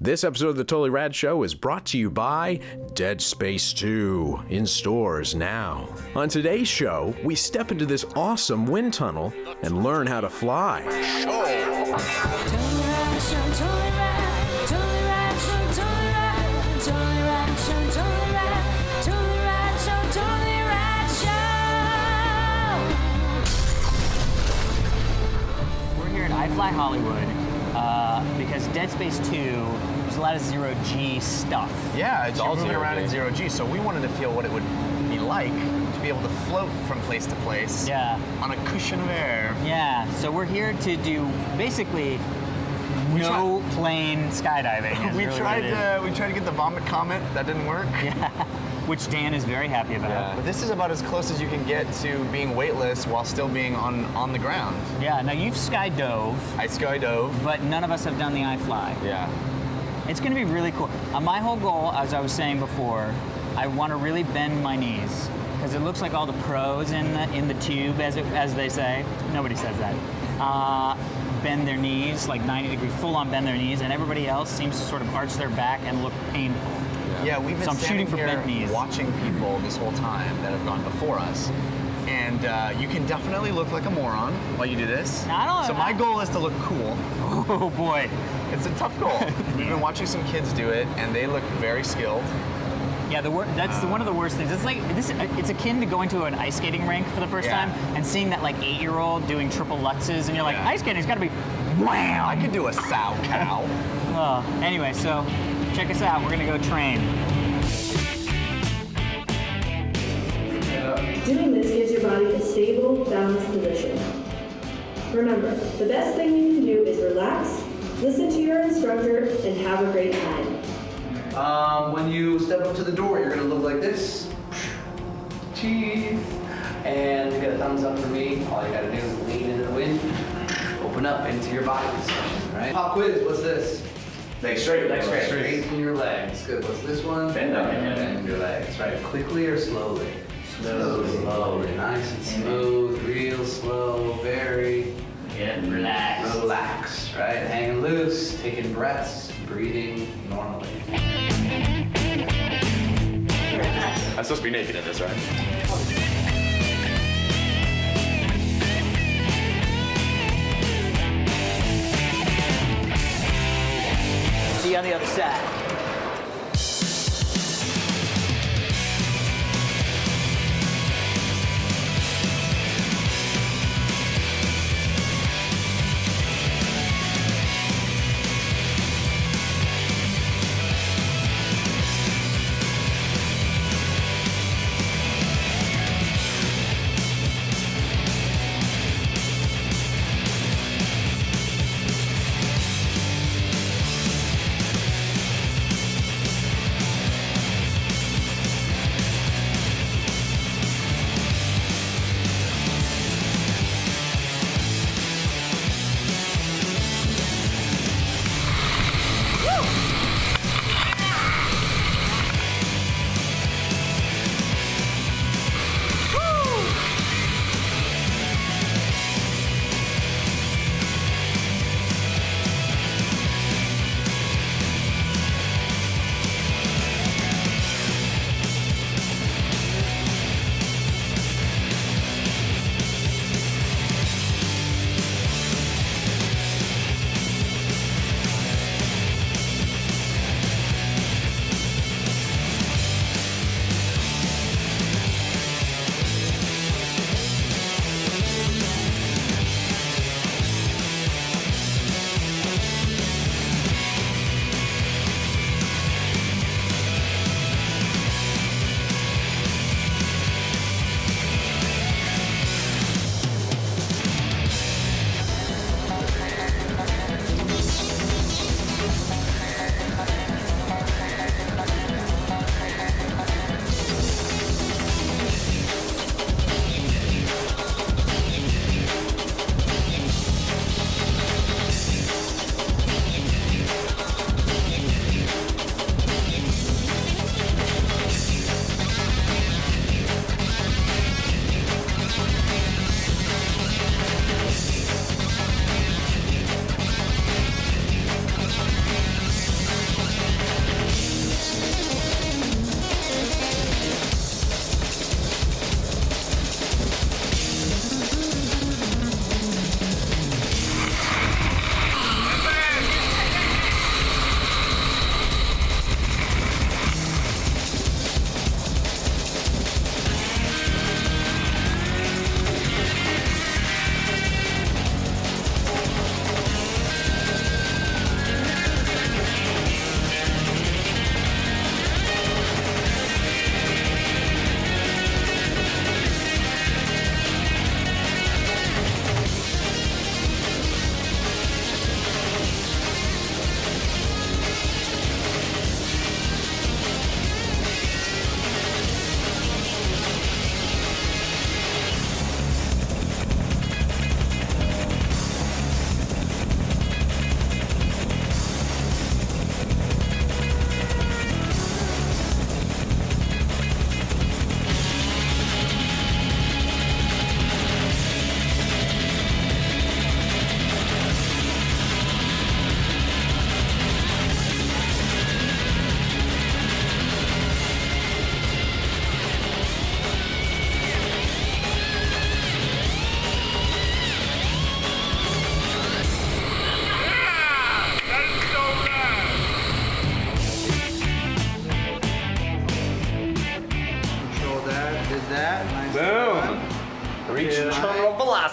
This episode of the Totally Rad Show is brought to you by DeadSpace2, in stores now. On today's show, we step into this awesome wind tunnel and learn how to fly. We're here at iFly Hollywood because DeadSpace2 there's a lot of ZeroG stuff. Yeah, it's all moving around in ZeroG, so we wanted to feel what it would be like to be able to float from place to place on a cushion of air. Yeah, so we're here to do basically no plane skydiving. We tried to get the vomit comet, that didn't work. Yeah, which Dan is very happy about. Yeah. But this is about as close as you can get to being weightless while still being on the ground. Yeah, now you've skydove. I skydove. But none of us have done the iFly. Yeah. It's going to be really cool. My whole goal, as I was saying before, I want to really bend my knees because it looks like all the pros in the tube, as they say. Nobody says that. Bend their knees, like 90 degrees, full on bend their knees, and everybody else seems to sort of arch their back and look painful. Yeah, we've been shooting for bent knees, watching people this whole time that have gone before us. And you can definitely look like a moron while you do this. So my goal is to look cool. Oh boy. It's a tough goal. We've been watching some kids do it, and they look very skilled. Yeah, that's one of the worst things. It's like it's akin to going to an ice skating rink for the first time and seeing that like 8-year-old doing triple lutzes, and you're like, ice skating's got to be wham. I could do a sow cow. Anyway, so check us out. We're gonna go train. Doing this gives your body a stable, balanced position. Remember, the best thing you can do is relax, listen to your instructor, and have a great time. When you step up to the door, you're gonna look like this. Cheese. And you get a thumbs up for me. All you gotta do is lean into the wind, open up into your body position, right? Pop quiz, what's this? Legs straight. Straighten your legs. Good, what's this one? Bend up. Bend your legs, right? Quickly or slowly? Slowly. Nice and smooth, real slow, very. Relax. Relax, right? Hanging loose, taking breaths, breathing normally. I'm supposed to be naked in this, right? See you on the other side.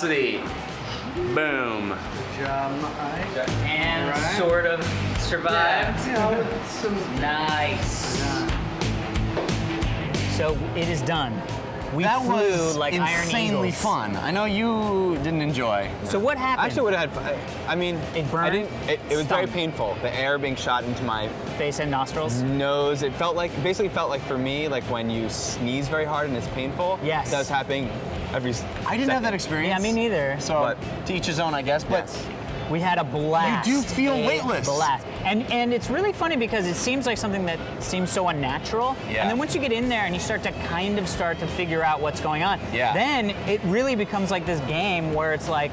velocity. Boom. Good job, Mike. And Right. sort of survived. Yeah, you know, with some. Nice. So it is done. We That flew was like iron insanely eagles. fun. I know you didn't enjoy. So what happened? I actually would have had. I mean, It burned? I didn't. It was very Stung. painful. The air being shot into my Face and nostrils. nose. It basically felt like for me, like when you sneeze very hard and it's painful. Yes. That was happening every. I didn't have that experience. Yeah, me neither. So But- to each his own, I guess. But Yes. We had a blast. You do feel a weightless. Blast. And it's really funny because it seems like something that seems so unnatural. Yeah. And then once you get in there and you start to figure out what's going on, Yeah. then it really becomes like this game where it's like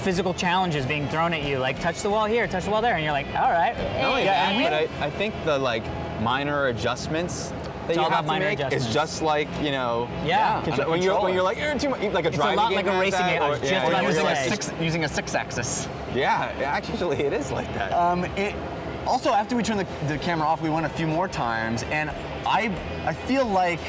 physical challenges being thrown at you, like touch the wall here, touch the wall there, and you're like, all right. Not only yeah, that, but I think the like minor adjustments that all you about have to minor make adjustments. is just like, you know. Yeah. Under When control. you're like you're too much, like a It's a driving lot game like a has racing that, game. I was or- just yeah, about you're to like- say. using a six-axis. Yeah, actually, it is like that. Also, after we turned the camera off, we went a few more times, and I feel like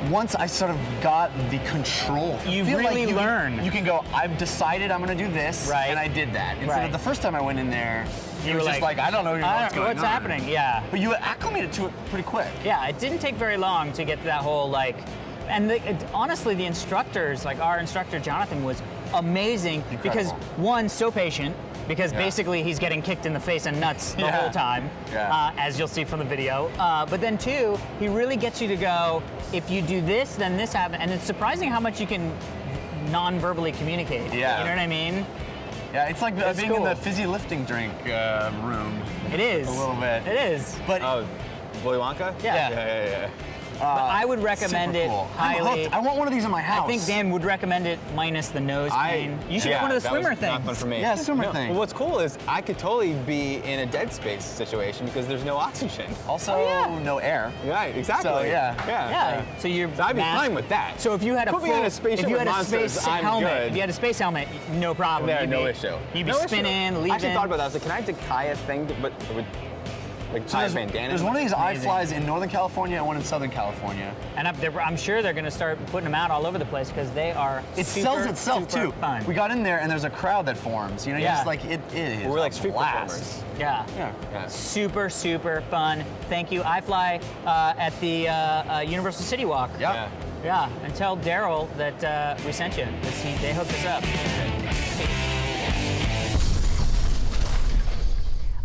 once I sort of got the control, You I feel really like learn. You can go, I've decided I'm gonna do this, Right. and I did that. Instead Right. of the first time I went in there, You it was were just like, like, I don't know what's I don't know going what's on. happening. Yeah. But you acclimated to it pretty quick. Yeah, it didn't take very long to get that whole like, and honestly, the instructors, like our instructor Jonathan, was amazing because one, so patient, because basically he's getting kicked in the face and nuts the whole time, as you'll see from the video. But then two, he really gets you to go, if you do this, then this happens, and it's surprising how much you can non-verbally communicate. Yeah. You know what I mean? Yeah, it's like That's being in cool. the fizzy lifting drink room. It is. A little bit. It is. But Oh, Willy Wonka? Yeah. Yeah. But I would recommend super it cool. I'm highly. hooked. I want one of these in my house. I think Dan would recommend it minus the nose pain. You should get one of the that was swimmer not things. fun for me. Yeah, swimmer thing. Well, what's cool is I could totally be in a dead space situation because there's no oxygen. Also, no air. Right, exactly. So, yeah. Yeah. So you're. So I'd be fine with that. So if you had a Put me full, in a spaceship if you with had a monsters, space I'm helmet, good. if you had a space helmet, no problem. There, You'd no be- issue. You'd be No spinning, issue. leaving. I actually thought about that. I was like, can I tie a thing, but with like tie a bandana? There's one of these Amazing. iFlies in Northern California and one in Southern California. And I'm sure they're going to start putting them out all over the place because they are. It super, sells itself super too. Fun. We got in there and there's a crowd that forms. You know, Yeah. just like it is. We're like a street blast. performers. Yeah. Yeah. Super, super fun. Thank you, iFly, at the Universal City Walk. Yeah. Yeah, and tell Daryl that we sent you. They hooked us up.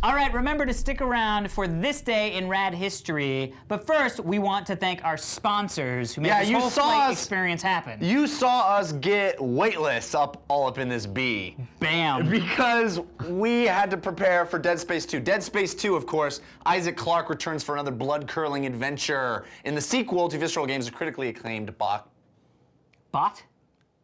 All right, remember to stick around for this day in rad history. But first, we want to thank our sponsors who made Yeah, this you whole saw flight us- experience happen. You saw us get weightless all up in this bee. Bam. Because we had to prepare for Dead Space 2. Dead Space 2, of course, Isaac Clarke returns for another blood-curdling adventure in the sequel to Visceral Games' critically acclaimed Bot?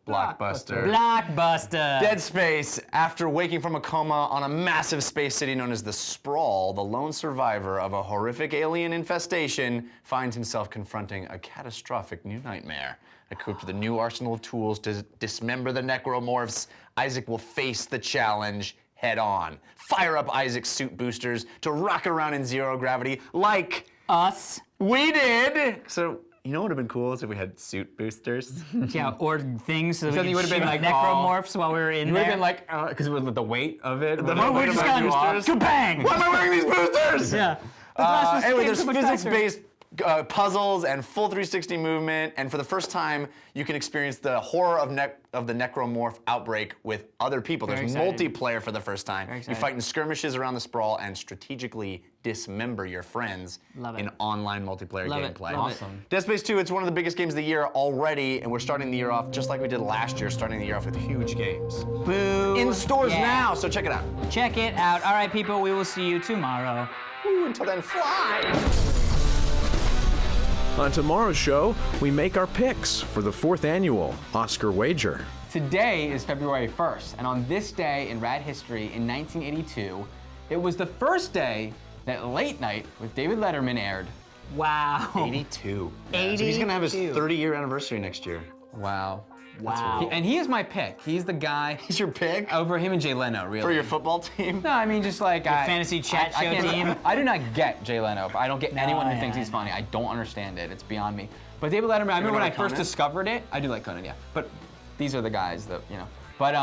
blockbuster. Blockbuster. Dead Space, after waking from a coma on a massive space city known as the Sprawl, the lone survivor of a horrific alien infestation finds himself confronting a catastrophic new nightmare. Equipped with a new arsenal of tools to dismember the necromorphs, Isaac will face the challenge head on. Fire up Isaac's suit boosters to rock around in zero gravity like Us. we did. So, you know what would have been cool is if we had suit boosters. Yeah, or things so that So we you could would've been shoot like, necromorphs while we were in You would there. have been like, because with the weight of it. The we just got kabang! Why am I wearing these boosters? Yeah. The glass was Anyway, getting there's so much faster. physics-based puzzles and full 360 movement, and for the first time, you can experience the horror of the necromorph outbreak with other people. Very There's excited. multiplayer for the first time. You excited. fight in skirmishes around the Sprawl and strategically dismember your friends Love it. in online multiplayer Love it. gameplay. Love it. Awesome. Dead Space 2, it's one of the biggest games of the year already, and we're starting the year off just like we did last year, starting the year off with huge games. Boo. In stores Yeah. now, so check it out. Check it out. All right, people, we will see you tomorrow. Ooh, until then, fly! On tomorrow's show, we make our picks for the 4th annual Oscar Wager. Today is February 1st, and on this day in rad history in 1982, it was the first day that Late Night with David Letterman aired. Wow. 82. So he's gonna have his 30-year anniversary next year. Wow. Wow. And he is my pick. He's the guy He's your pick over him and Jay Leno, really. for your football team? No, I mean just like fantasy chat show can't- team? I do not get Jay Leno. I don't get anyone who yeah, thinks he's I funny. I don't understand it. It's beyond me. But David Letterman, I remember when I like first Conan? discovered it. I do like Conan, yeah. But these are the guys that, you know. But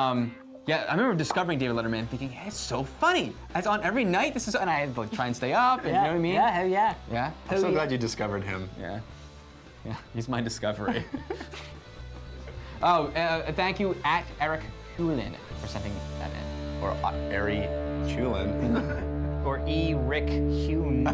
yeah, I remember discovering David Letterman and thinking, hey, it's so funny. It's on every night. This is, and I had to like, try and stay up, and you know what I mean? Yeah, hell yeah. Yeah? I'm so glad you discovered him. Yeah. Yeah, he's my discovery. Oh, thank you at Eric Hulin for sending that in. Or Ari Chulin. Or E. Rick Hume.